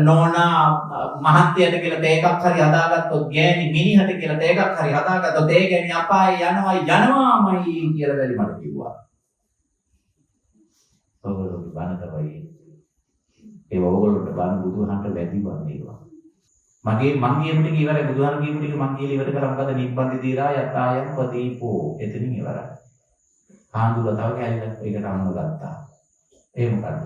නෝනා මහත්යට කියලා තේ එකක් හරි හදාගත්තොත් ගෑණි මිනිහට කියලා තේ එකක් හරි හදාගත්තොත් ඒ ගෑණි අපායේ යනවාමයි කියලා බැරි මට කිව්වා. ඔයගොල්ලෝ බණ තමයි. ඒ ඔයගොල්ලෝට බණ බුදුහන්ට වැඩි බණ ඒවා. මං කියපු ටික ඉවරයි. බුදුහාම කියපු ටික මං කියලා ඉවර කරා. මොකද නිබ්බන්දි දීරා යතායන් පදීපෝ එතනින් ඉවරයි. ආන්දුල තව කැලලක් ඒකට අනුව ගත්තා. ඒ මොකද්ද?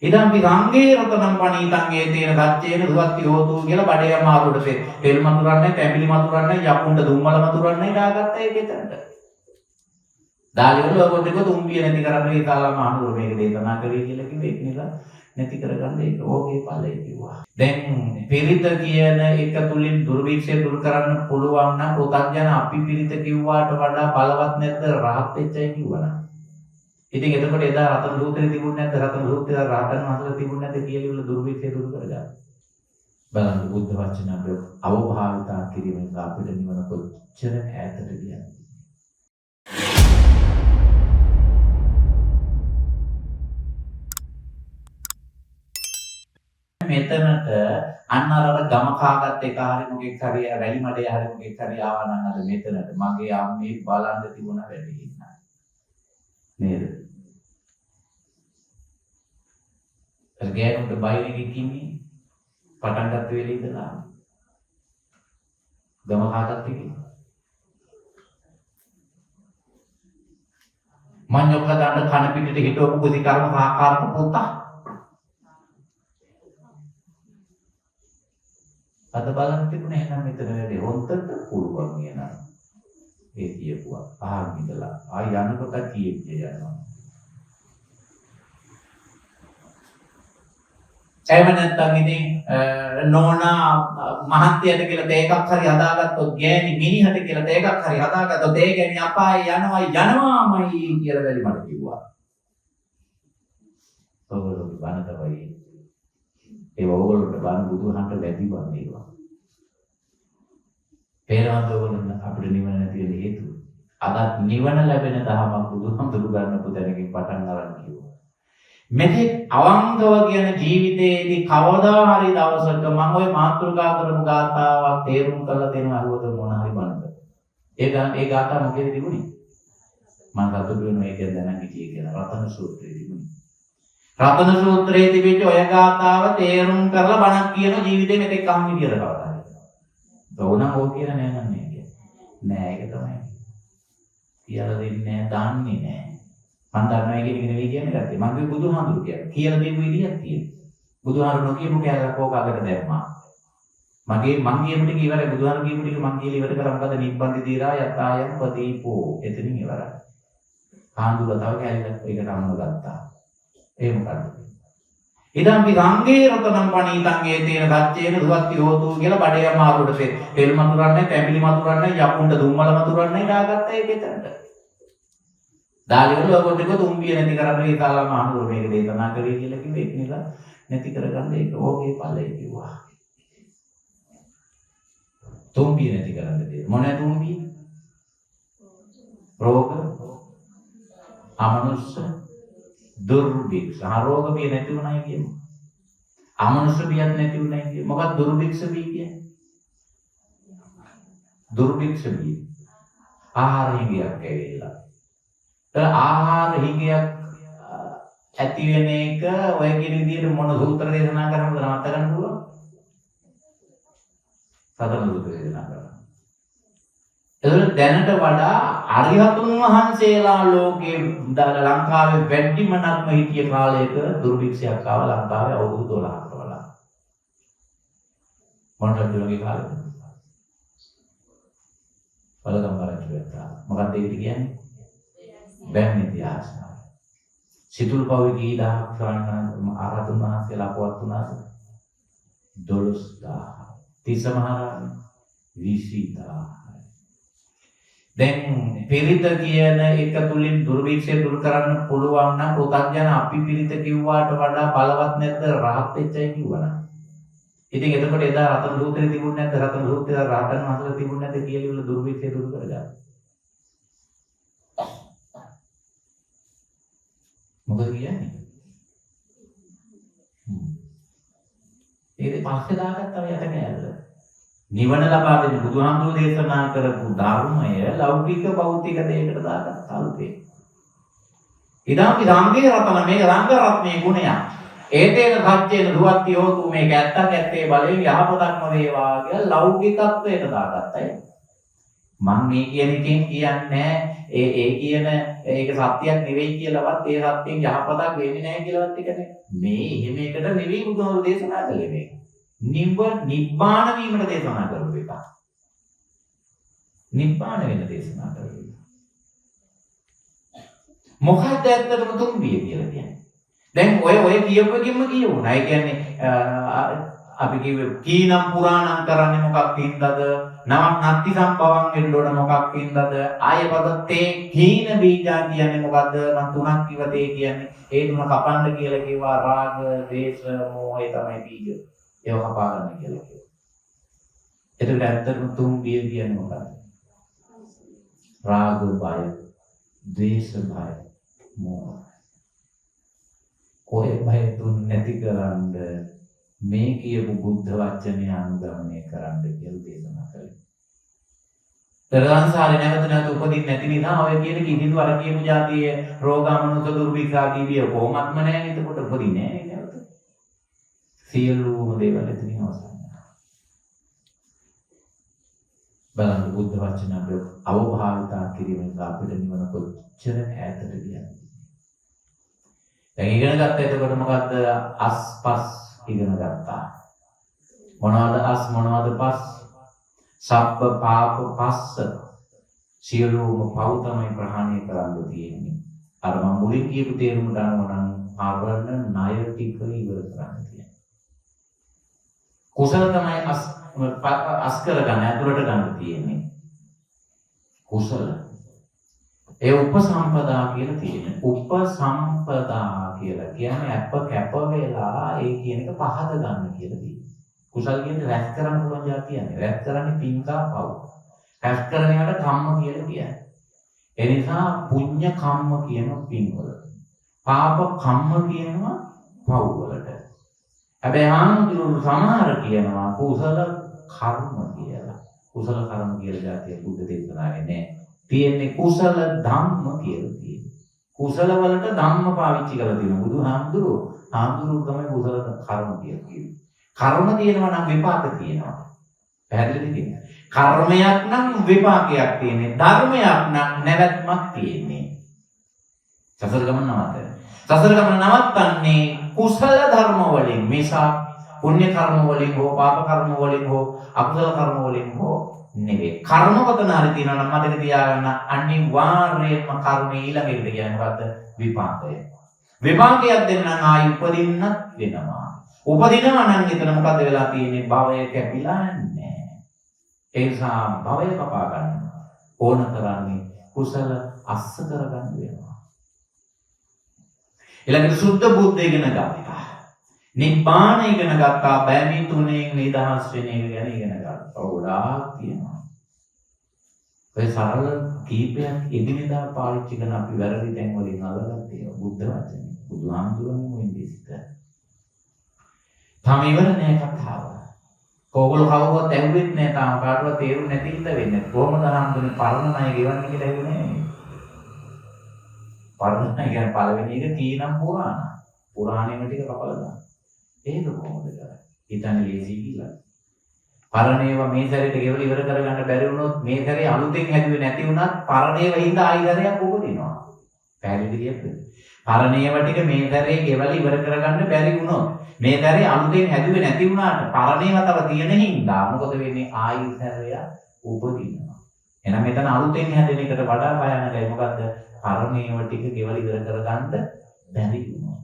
ඉතින් විරංගේ රතනම් පණීතං ඒ තේන සච්චේන දුවත්ති හෝතු කියලා බඩේ අමාරුවට තෙල් මතුරන්නේ, පැමිලි මතුරන්නේ, යකුන්ට දුම්මල මතුරන්නේ දාගත්ත ඒකෙතනට. දාලිවල ඔයගොල්ලෝ ටික තුම්බිය නැති කරන්න ඒ කාලම අනුර මේක දේශනා කරේ කියලා කිව්වේ ඒක නිසා නැති කරගන්න ඒක ඕකේ ඵලයි කිව්වා. දැන් පිරිත කියන එක තුලින් දුර්වික්ෂය දුරු කරන්න පුළුවන් නම් පෘථග්ජන අපි පිරිත කිව්වාට වඩා බලවත් නැද්ද රහත් වෙච්චයි කිව්වනම්. ඉතින් එතකොට එදා රතන සූත්‍රය තිබුණේ නැද්ද? රතන සූත්‍රය රහතන් වහන්සේලා තිබුණේ නැද්ද කියලා ඉවල දුර්වික්ෂය දුරු කරගන්න. බලන්න බුද්ධ වචන අපේ අවභාවිතා කිරීමෙන් අපිට නිවන කොච්චර ඈතට ගියද? මෙතනට අන්න අර ගම කාගත් එක හරි මොකෙක් හරි රැලි මඩේ හරි මොකෙක් හරි ආවා නම් අද මෙතනට මගේ අම්මේ බලන්න තිබුණ වැඩි ඉන්නා නේද? ගෑනුන්ට බයිනේ කින්නේ පටන් ගන්න වෙලේ ඉඳලා ගම කාගත් එකේ මඤ්ඤොක්ක දාන්න කන පිටිට හිටවපු කුසි කර්ම සාකාරක පුතා අද බලන්න තිබුණේ එහෙනම් මෙතන වැඩි හොන්තට පුළුවන් කියනවා. ඒ කියපුවා අහන් ඉඳලා ආය යනකොට කීයේ යනවා. එහෙම නැත්නම් ඉතින් නෝනා මහත්යට කියලා තේ එකක් හරි හදාගත්තොත් ගෑණි මිනිහට කියලා තේ එකක් හරි හදාගත්තොත් ඒ ගෑණි අපායේ යනවාමයි කියලා බැරි මට කිව්වා. ඔයගොල්ලෝ බණ තමයි. ඒ ඔයගොල්ලෝට බණ බුදුහන්ට වැඩි බණ ඒවා. පේනවද ඔයගොල්ලෝ අපිට නිවන නැති වෙන හේතුව? අද නිවන ලැබෙන දහමක් බුදුහන්තුරු ගන්න පුතැනකින් පටන් ගන්න කිව්වා. මෙතෙක් අවංකව කියන ජීවිතයේදී කවදා හරි දවසක මම ওই මාතෘකා කරපු ගාථාවක් තේරුම් කරලා දෙනවා අහුවද මොන හරි බණක. ඒ ගාථාව මොකේද තිබුණේ? මම කතුරු වෙන එක දැනන් හිටියේ කියලා රතන සූත්‍රයේ තිබුණේ. රතන සූත්‍රයේ තිබෙච්ච ඔය ගාථාව තේරුම් කරලා බණක් කියන ජීවිතේ මෙතෙක් අහන් හිටියද කවදාද? ඕනම් ඕක කියලා නෑ නන්නේ කියන්නේ. නෑ ඒක තමයි. කියලා දෙන්නේ නෑ දාන්නේ නෑ. මම දන්නවා ඒක නෙවෙයි කියන්නේ ගැත්තේ. මම කිව්ව බුදුහාමුදුරු කියන්නේ. කියලා දෙපු විදියක් තියෙනවා. බුදුහාමුදුරු නොකියපු කැලක් ඕක අකට දැම්මා. මම කියපු ටික ඉවරයි. බුදුහාමුදුරු කියපු ටික මම කියලා ඉවර කරා. මොකද නිබ්බන්දි දීරා යතායන් පදීපෝ එතනින් ඉවරයි. ආන්දුල තව කැලක් ඒකට අනුව ගත්තා. ඒ මොකද්ද? ඉතින් විරංගේ රතනම් පණීතං ඒ තේන සච්චේන දුවත්ති හෝතු කියලා බඩේ අමාරුවට තෙල් මතුරන්නේ, පැමිලි මතුරන්නේ, යකුන්ට දුම්මල මතුරන්නේ දාගත්ත ඒකෙතනට. දාලිවල ඔයගොල්ලෝ ටික තුම්බිය නැති කරන්න ඒ කාලම අනුර මේක දේශනා කරේ කියලා කිව්වේ ඒක නිසා නැති කරගන්න ඒක ඕකේ ඵලයි කිව්වා. තුම්බිය නැති කරන්න දෙන්න. මොනේ තුම්බිය? රෝග, අමනුෂ්‍ය, දුර්භික්ෂ. රෝග බිය නැති වුණයි කියමු. අමනුෂ්‍ය බියක් නැති වුණයි කියමු. මොකක්ද දුර්භික්ෂ බිය කියන්නේ? දුර්භික්ෂ බිය. ආහාර හිගයක් ඇවිල්ලා. ආහාර හිගයක් ඇති වෙන එක ඔය කියන විදිහට මොන සූත්‍ර දේශනා කරනවද නවත්ත ගන්න පුළුවන්? සතර සූත්‍ර දේශනා කරනවා. ඒතකොට දැනට වඩා අරිහතුන් වහන්සේලා ලෝකේ ලංකාවේ වැඩිම නක්ම හිටිය කාලයක දුර්භික්ෂයක් ආව ලංකාවේ අවුරුදු 12කට වඩා. මොනටදගේ කාලෙද? බලගම් කරච්චුවෙක් ආවා. මොකක්ද ඒක කියන්නේ? බැන් ඉතිහාසය. සිතුල් පවි කී දහක් ශ්‍රවණ ආරහතුන් වහන්සේලා අපවත් වුණාද? 12000. තිස්ස මහරහතන් 20000. දැන් පිරිත කියන එක තුලින් දුර්වික්ෂය දුරු කරන්න පුළුවන් නම් පෘථග්ජන අපි පිරිත කිව්වාට වඩා බලවත් නැද්ද රහත් වෙච්චයි කිව්වනම්. ඉතින් එතකොට එදා රතන සූත්‍රය තිබුණේ නැද්ද? රතන සූත්‍රය රහතන් වහන්සේලා තිබුණේ නැද්ද කියලා ඉවල දුර්වික්ෂය දුරු කරගන්න. මොකද කියන්නේ? ඒක පස්සේ දාගත්තා යට කෑල්ල. නිවන ලබා දෙන බුදුහාමුදුරෝ දේශනා කරපු ධර්මය ලෞකික භෞතික දෙයකට දාගත්තා අල්පේ. ඉදම් සංගේ රතන මේක සංඝ රත්නයේ ගුණය. ඒතේන සත්‍යේන දුවත්ති හෝතු මේක ඇත්තක් ඇත්තේ බලයෙන් යහපතක්ම වේවා කියලා ලෞකිකත්වයට දාගත්තා. මම මේ කියන එකෙන් කියන්නේ ඒ කියන ඒක සත්‍යයක් නෙවෙයි කියලාවත් ඒ සත්‍යයෙන් යහපතක් වෙන්නේ නැහැ කියලාවත් එකනේ. මේ එහෙම එකට නෙවෙයි බුදුහාමුදුරෝ දේශනා කළේ මේක. නිබ්බාන වීමට දේශනා කරපු එක. නිබ්බාන වෙන දේශනා කරපු එක. මොකක්ද ඇත්තටම තුන්බිය කියලා කියන්නේ? දැන් ඔය කියපු එකකින්ම කියවුණා. ඒ කියන්නේ අපි කිව්වේ කීනම් පුරාණම් කරන්නේ මොකක් හින්දාද? නමක් නත්ති සම්භවම් වෙන්න ඕන මොකක් හින්දාද? ආය පදත්තේ කීන බීජා කියන්නේ මොකද්ද? මම තුනක් කිව්වද ඒ කියන්නේ. ඒ තුන කපන්න කියලා කිව්වා රාග, දේශ, මොහය තමයි බීජ. ඒව කපා ගන්න කියලා කිව්වා. එතකොට ඇත්තටම තුන්බිය කියන්නේ මොකක්ද? රාග බය, ද්වේෂ බය, මොහ. ඔය බය තුන් නැති කරන්න මේ කියපු බුද්ධ වචනය අනුගමනය කරන්න කියලා දේශනා කළේ. සංසාරේ නැවත නැවත උපදින්න නැති නිසා ඔය කියන කිසිදු අර කියපු જાතියේ රෝගාමනුෂ දුර්භික්ෂාදී බිය කොහොමත්ම නැහැ නේද? කොට උපදින්නේ නැහැ නේද නැවත. සියලුම දේවල් එතනින් අවසන්. බලන්න බුද්ධ වචන අපේ අවබෝධතා කිරීමෙන් අපිට නිවන කොච්චර ඈතට ගියද? දැන් ඉගෙන ගත්ත එතකොට මොකද්ද? අස්පස් ඉගෙන ගත්තා. මොනවද අස් මොනවද පස්? සබ්බ පාප පස්ස. සියලුම පව් තමයි ප්‍රහාණය කරන්න තියෙන්නේ. අර මම මුලින් කියපු තේරුමට අනුව නම් ආවරණ ණය ටික ඉවර කරන්න තියෙනවා. කුසල තමයි අස් කරගන්න ඇතුළට ගන්න තියෙන්නේ. කුසල. ඒ උපසම්පදා කියලා තියෙනවා. උපසම්පදා කියලා කියන්නේ අප කැප වෙලා ඒ කියන එක පහද ගන්න කියලා තියෙනවා. කුසල් කියන්නේ රැස් කරන්න පුළුවන් જાතියන්නේ. රැස් කරන්නේ පින්කා පව්. රැස් කරන එකට කම්ම කියලා කියන්නේ. ඒ නිසා පුඤ්ඤ කම්ම කියන පින්වල. පාප කම්ම කියනවා පව් වලට. හැබැයි ආනුතුරු සමහර කියනවා කුසල කර්ම කියලා. කුසල කර්ම කියලා જાතිය බුද්ධ දේශනාවේ නැහැ. තියෙන්නේ කුසල ධම්ම කියලා තියෙනවා. කුසල වලට ධම්ම පාවිච්චි කරලා තියෙනවා. බුදුහාමුදුරුවෝ තමයි කුසල කර්ම කියලා කියන්නේ. කර්ම තියෙනවා නම් විපාක තියෙනවා. පැහැදිලිද කියන්නේ? කර්මයක් නම් විපාකයක් තියෙන්නේ. ධර්මයක් නම් නැවැත්මක් තියෙන්නේ. සසර ගමන නවත්තන. සසර ගමන නවත්තන්නේ කුසල ධර්ම වලින් මිසක් පුණ්‍ය කර්ම වලින් හෝ පාප කර්ම වලින් හෝ අකුසල කර්ම වලින් හෝ නෙවෙයි. කර්ම වතන හරි තියෙනවා නම් මතක තියාගන්න අනිවාර්යයෙන්ම කර්ම ඊළඟට කියන්නේ මොකද්ද? විපාකය. විපාකයක් දෙන්න නම් ආයි උපදින්නත් වෙනවා. උපදිනවා නම් එතන මොකද්ද වෙලා තියෙන්නේ? භවය කැපිලා නැහැ. ඒ නිසා භවය කපා ගන්න ඕන කරන්නේ කුසල අස්ස කරගන්න වෙනවා. ඊළඟට සුද්ධ බුද්ධ ඉගෙන ගත්තා. නිබ්බාන ඉගෙන ගත්තා. බැමි තුනෙන් නිදහස් වෙන එක ගැන ඉගෙන ගත්තා. ගොඩාක් තියෙනවා. ඔය සරල කීපයක් එදිනෙදා පාවිච්චි කරන අපි වැරදි තැන් වලින් අල්ලගත්තේ බුද්ධ වචනේ. බුදුහාමුදුරනේ මොින්ද ඉස්සර. තාම ඉවර නෑ කතාව. කෝගොල්ලෝ කවුරුවත් ඇහුවෙත් නෑ තාම කාටවත් තේරුන්නේ නැති ඉඳ වෙන්නේ. කොහොමද හම්දුනේ පරණ ණය ගෙවන්නේ කියලා ඇහුවේ නෑ. පරණ ණය කියන්නේ පළවෙනි එක කීනම් පුරාණ. පුරාණෙම ටික කපලා දාන්න. ඒක කොහොමද කරන්නේ? හිතන්නේ ලේසි කියලා. පරණ ඒවා මේ සැරේට ගෙවල ඉවර කරගන්න බැරි වුණොත් මේ සැරේ අලුතෙන් හැදුවේ නැති වුණත් පරණ ඒවා හින්දා ආයි සැරයක් උපදිනවා. පැහැදිලි කියද්දී. පරණ ඒවා ටික මේ සැරේ ගෙවල ඉවර කරගන්න බැරි වුණොත් මේ සැරේ අලුතෙන් හැදුවේ නැති වුණාට පරණ ඒවා තව තියෙන හින්දා මොකද වෙන්නේ? ආයි සැරයක් උපදිනවා. එහෙනම් මෙතන අලුතෙන් හැදෙන එකට වඩා භයානකයි මොකද්ද? පරණ ඒවා ටික ගෙවල ඉවර කරගන්න බැරි වුණා.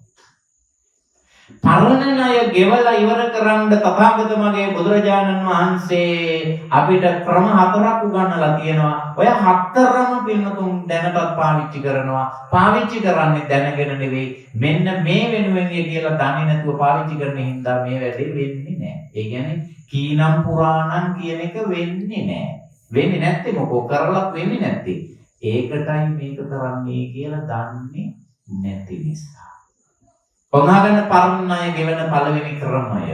පරණ ණය ගෙවලා ඉවර කරන්න තථාගත මගේ බුදුරජාණන් වහන්සේ අපිට ක්‍රම හතරක් උගන්වලා තියෙනවා. ඔය හතරම පින්නතුන් දැනටත් පාවිච්චි කරනවා. පාවිච්චි කරන්නේ දැනගෙන නෙවෙයි. මෙන්න මේ වෙනුවෙන් කියලා දන්නේ නැතුව පාවිච්චි කරන හින්දා මේ වැඩේ වෙන්නේ නැහැ. ඒ කියන්නේ කීනම් පුරාණම් කියන එක වෙන්නේ නැහැ. වෙන්නේ නැත්තේ මොකෝ කරලත් වෙන්නේ නැත්තේ. ඒකටයි මේක කරන්නේ කියලා දන්නේ නැති නිසා. ඔනාගන්න පරණ ණය ගෙවන පළවෙනි ක්‍රමය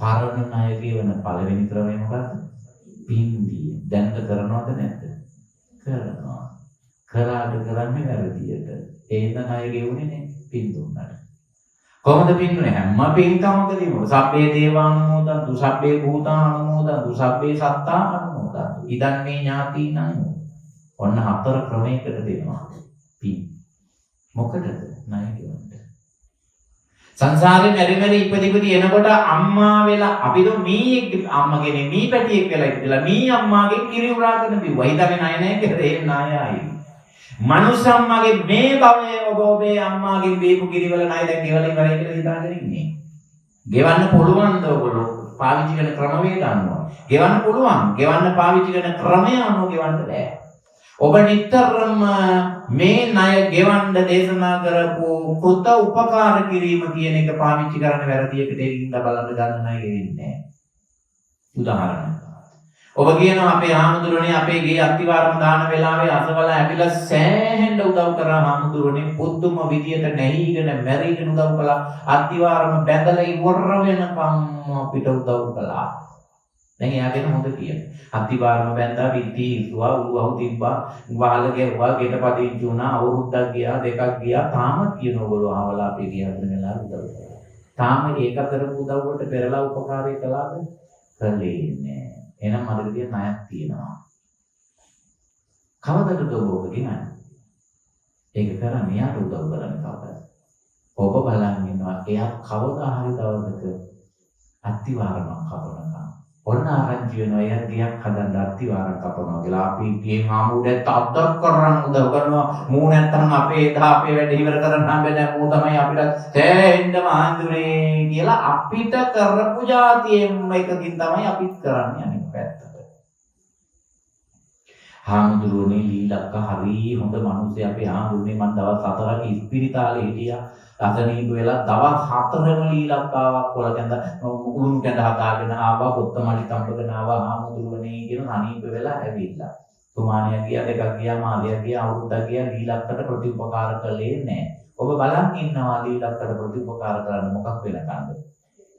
පරණ ණය කියවන පළවෙනි ක්‍රමය මොකක්ද? පින්දී. දැන්ද කරනවද නැද්ද? කරනවා. කරාට කරන්නේ වැරදියට. ඒන ණය ගෙවුනේ නේ පින් දුන්නාට. කොහොමද පින්නුනේ? හැම පින්කමකදීම සබ්බේ දේවානුමෝදන්තු සබ්බේ භූතානුමෝදන්තු සබ්බේ සත්තානුමෝදන්තු ඉදන්නේ ඥාතිනං. ඔන්න 4 ක්‍රමයකට දෙනවා පින්. මොකටද? ණය ගෙවන්න. සංසාරේ මෙරි ඉපදිපදි එනකොට අම්මා වෙලා අපිට මීයක් අම්මගෙන මී පැටියෙක් වෙලා ඉඳලා මී අම්මාගේ කිරි උරාගෙන බිව්වා. හිතන්නේ ණය නැහැ කියලා ඒ ණයයි. මනුස්ස අම්මාගේ මේ භවයේ ඔබ ඔබේ අම්මාගෙන් දීපු කිරි වල ණය දැන් ගෙවලා ඉවරයි කියලා හිතාගෙන ඉන්නේ. ගෙවන්න පුළුවන්ද ඔයගොල්ලෝ? පාවිච්චි කරන ක්‍රමවේද අනුව. ගෙවන්න පුළුවන්. ගෙවන්න පාවිච්චි කරන ක්‍රමය අනුව ගෙවන්න බෑ. ඔබ නිතරම මේ ණය ගෙවන්න දේශනා කරපු කෘත උපකාර කිරීම කියන එක පාවිච්චි කරන්න වැරදියකට එන්න බලන්න ගන්න ණය ගෙවෙන්නේ නැහැ. උදාහරණ. ඔබ කියනවා අපේ ආමුදුරනේ අපේ ගේ අත්තිවාරම දාන වෙලාවේ අසවල ඇවිල්ලා සෑහෙන්න උදව් කරා ආමුදුරනේ පුදුම විදියට නැහිගෙන මැරිගෙන උදව් කළා. අත්තිවාරම බැඳලා ඉවර වෙනකම් අපිට උදව් කළා. දැන් එයාගෙන හොඳ කියන්නේ. අත්තිවාරම බැඳා පිටි ඉස්සුවා උරුවහු තිබ්බා වහල ගෙවුවා ගෙට පදිංචි වුණා අවුරුද්දක් ගියා දෙකක් ගියා තාමත් කියන ඔයගොල්ලෝ ආවලා අපේ ගියාගෙන වෙලා උදව් කරා. තාම ඒක කරපු උදව්වට පෙරලා උපකාරය කළාද? කළේ නෑ. එහෙනම් මඩකදී ණයක් තියෙනවා. කවදද ඔබ ගෙනන්නේ? ඒක කරන්නේ යාට උදව් කරන්න කවදාද? ඔබ බලන් ඉන්නවා එයා කවදා හරි දවසක අත්තිවාරමක් කපනවා. ඔන්න ආරංචි වෙනවා එයා ගියක් හදන්න අත්තිවාරම් කපනවා කියලා. අපි ගියේ මාමුඩට අද්දක් කරන් උදව් කරනවා. මූ නැත්තම් අපේ වැඩ ඉවර කරන්න හම්බෙන්නේ මූ තමයි අපිට තෑෙන්නම ආන්දුනේ කියලා අපිට කරපු જાතියෙම එකකින් තමයි අපිත් කරන්නේ අනිත් පැත්තට. හාමුදුරුවනේ ලීලක්ක හරි හොඳ මිනිස්සු අපේ හාමුදුරනේ මම දවස් 4ක ඉස්පිරිතාලේ හිටියා. අසනීප වෙලා දවස් 4ම ලීලක්කාවක් කොලකඳ උණු කඳ හදාගෙන ආවා කොත්තමලි තම්බගෙන ආවා හාමුදුරුවනේ කියන අනීප වෙලා ඇවිල්ලා. තුමාණිය ගියා දෙකක් ගියා මාදියා ගියා අවුරුද්දක් ගියා ලීලක්කට ප්‍රතිඋපකාර කළේ නැහැ. ඔබ බලන් ඉන්නවා ලීලක්කට ප්‍රතිඋපකාර කරන්න මොකක් වෙනකන්ද?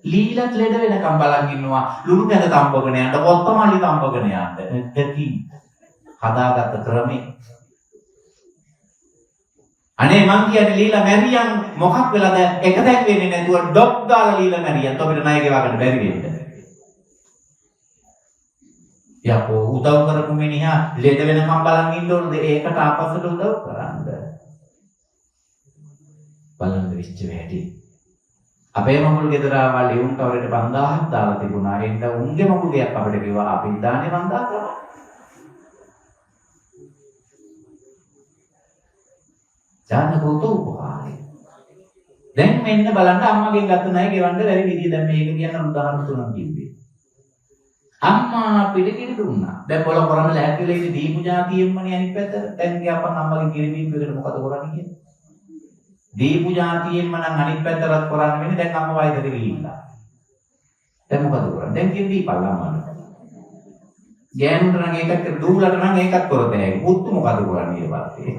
ලීලක් ලෙඩ වෙනකම් බලන් ඉන්නවා ලුණු කඳ තම්බගෙන යන්න කොත්තමලි තම්බගෙන යන්න. දෙකී හදාගත්ත ක්‍රමේ. අනේ මං කියන්නේ ලීලා මැරියන් මොකක් වෙලාද එක දැක් වෙන්නේ නැතුව ඩොක් දාලා ලීලා මැරියන් අපිට ණය ගෙවා ගන්න බැරි වෙන්න. යකෝ උදව් කරපු මිනිහා ලෙඩ වෙනකම් බලන් ඉන්න ඕනද? ඒකට ආපස්සට උදව් කරන්න. බලන්න විශ්ච වැඩි. අපේ මගුල් ගෙදර ආවා ලියුම් කවරේට 5000ක් දාලා තිබුණා. එන්න උන්ගේ මගුල් ගයක් අපිට කිව්වා අපි දාන්නේ 5000 තමයි. ජානකෝත උපකාරය. දැන් මෙන්න බලන්න අම්මගෙන් ගත්ත ණය ගෙවන්න බැරි විදිය. දැන් මේක කියන උදාහරණ තුනක් කිව්වේ. අම්මා පිළිකිරි දුන්නා. දැන් බොල කරන්න ලෑස්තිලා ඉන්නේ දීපු જાතියෙම්මනේ අනිත් පැත්තට. දැන් ගියාපන් අම්මගේ කිරිබීම්බෙකට මොකද කරන්නේ කියන්නේ? දීපු જાතියෙම්ම නම් අනිත් පැත්තට කරන්න වෙන්නේ. දැන් අම්මා වයසට ගිහිල්ලා. දැන් මොකද කරන්නේ? දැන් කියන දීපල්ලා අම්මා. ගෑනුන්ට නම් ඒකත් කර දූලට නම් ඒකත් කරතේ. පුතු මොකද කරන්නේ ඊට පස්සේ?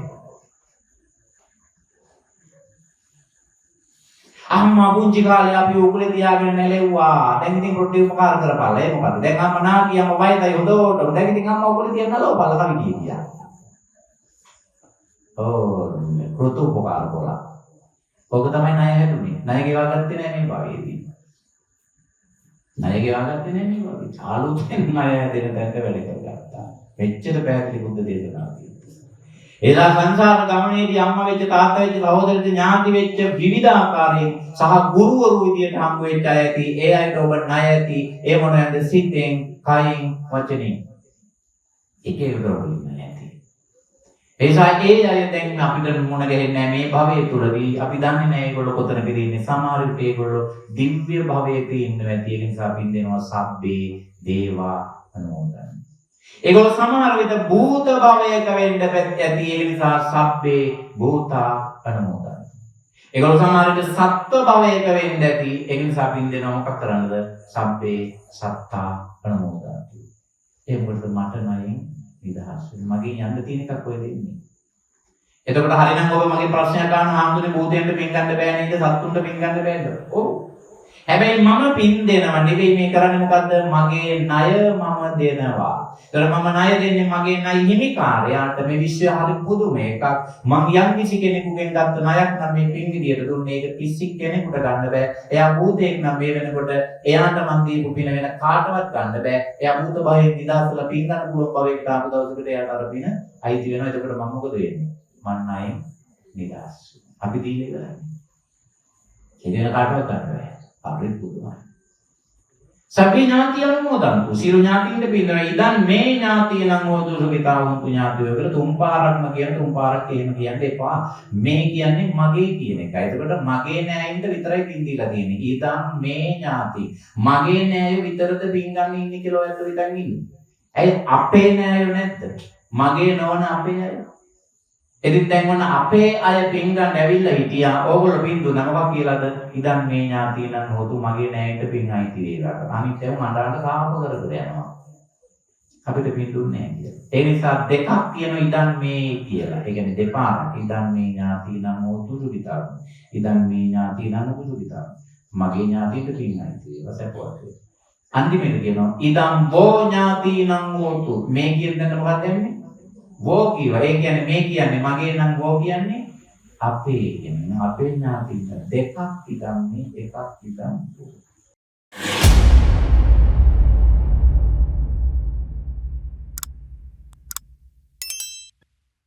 අම්මා පුංචි කාලේ අපි උකුලේ තියාගෙන නැලෙව්වා. දැන් ඉතින් රොටි උපකාර කරපල්ලා. ඒ මොකද? දැන් අම්මා නාකි අම්මා වයසයි හොදවට. දැන් ඉතින් අම්මා උකුලේ තියන්න නලවපල්ලා කවි කියා. කෘත උපකාර කළා. ඔක තමයි ණය හැදුනේ. ණය ගෙවා ගත්තේ නැහැ මේ භවයේදී. ණය ගෙවා ගත්තේ නැහැ මේ භවයේ. ආලෝකයෙන් ණය දෙන තැනට වැඩ කරගත්තා. මෙච්චර පැහැදිලි බුද්ධ දේශනාව. එදා සංසාර ගමනේදී අම්මා වෙච්ච තාත්තා වෙච්ච සහෝදරෙක් ඥාති වෙච්ච විවිධාකාරයෙන් සහ ගුරුවරු විදියට හම්බ වෙච්ච අය ඇති. ඒ අයට ඔබ ණය ඇති. ඒ මොනවාද? සිතෙන්, කයින්, වචනෙන්. එක එක ප්‍රොබ්ලම් නැති. ඒසා ඒ අය දැන් අපිට මොන ගහන්නේ නැහැ මේ භවයේ තුලදී. අපි දන්නේ නැහැ ඒගොල්ලෝ කොතනකද ඉන්නේ. සමහර විට ඒගොල්ලෝ දිව්‍ය භවයක ඉන්නවා ඇති. ඒ නිසා අපි දෙනවා සබ්බේ දේවා අනුමෝදන්. ඒගොල්ලෝ සමහර විට භූත භවයක වෙන්න ඇති. ඒ නිසා සබ්බේ භූතා අනුමෝදන්. ඒගොල්ලෝ සමහර විට සත්ත්ව භවයක වෙන්න ඇති. ඒ නිසා අපි දෙනවා මොකක් කරන්නද? සබ්බේ සත්තා අනුමෝදන්. ඒ මොකද මට නයින් නිදහස් වෙන්න. මගෙන් යන්න තියෙන එකක් ඔය දෙන්නේ. එතකොට හරිනම් ඔබ මගේ ප්‍රශ්නයක් අහන ආම්දුනේ භූතයෙන්ද පින් ගන්න බෑ නේද? සත්තුන්ට පින් ගන්න බෑද? ඔව්. හැබැයි මම පින් දෙනවා නෙවෙයි මේ කරන්නේ මොකද්ද? මගේ ණය මම දෙනවා. ඒතර මම ණය දෙන්නේ මගේ ණය හිමිකාරයාට. මේ විශ්වය හරි පුදුම එකක්. මං යම් කිසි කෙනෙකුගෙන් ගත්ත ණයක් නම් මේ පින් විදියට දුන්නේ. ඒක කිසි කෙනෙකුට ගන්න බෑ. එයා භූතයෙක් නම් මේ වෙනකොට එයාට මං දීපු පින වෙන කාටවත් ගන්න බෑ. එයා භූත භවයෙන් නිදහස්ලා පින් ගන්න පුළුවන් භවයකට ආපු දවසකට එයාට අර පින අයිති වෙනවා. එතකොට මම මොකද වෙන්නේ? මං ණයෙන් නිදහස්. අපි දීලා ඉවරයි. එදින කාටවත් ගන්න බෑ. අපේ පුදුමයි. සබ්බේ ඥාතියන් මොදන්තු සිරු ඥාතියින්ද පින්නන ඉදන් මේ ඥාතියන් හොතු සුඛිතාවන්තු ඥාතියෝ කියලා තුන් පාරක්ම කියන තුන් පාරක් එහෙම කියන්න එපා. මේ කියන්නේ මගේ කියන එකයි. එතකොට මගේ නෑයින්ද විතරයි පින් දීලා තියෙන්නේ. ඉදන් මේ ඥාති මගේ නෑයෝ විතරද පින් ගන්න ඉන්නේ කියලා ඔයත් හිතන් ඉන්නේ. ඇයි අපේ නෑයෝ නැද්ද? මගේ නොවන අපේ අය. ඉතින් දැන් ඔන්න අපේ අය පින් ගන්න ඇවිල්ලා හිටියා. ඕගොල්ලෝ පින් දුන්නා මොකක් කියලාද? ඉදන් මේ ඥාතියන් හොතු මගේ නෑයින්ද පින් අයිති වේලා. අනිත් ඒවා මඩාට සාප කර යනවා. අපිට පින් දුන්නේ නැහැ කියලා. ඒ නිසා දෙකක් තියෙනවා ඉදන් මේ කියලා. ඒ කියන්නේ දෙපාරක්. ඉදන් මේ ඥාතියන් හොතු සුඛිතා. ඉදන් මේ ඥාතියන් හොතු සුඛිතා. මගේ ඥාතියට පින් අයිති වේලා සපෝට්. අන්තිමේට කියනවා ඉදන් වෝ ඥාතියන් හොතු. මේ කියන දේ මොකක්ද එන්නේ? වෝ කියවා. ඒ කියන්නේ මේ කියන්නේ මගේ නම් වෝ කියන්නේ අපේ කියන්නේ අපේ ඥාතියින් දෙකක් ඉදන් මේ එකක් ඉදන්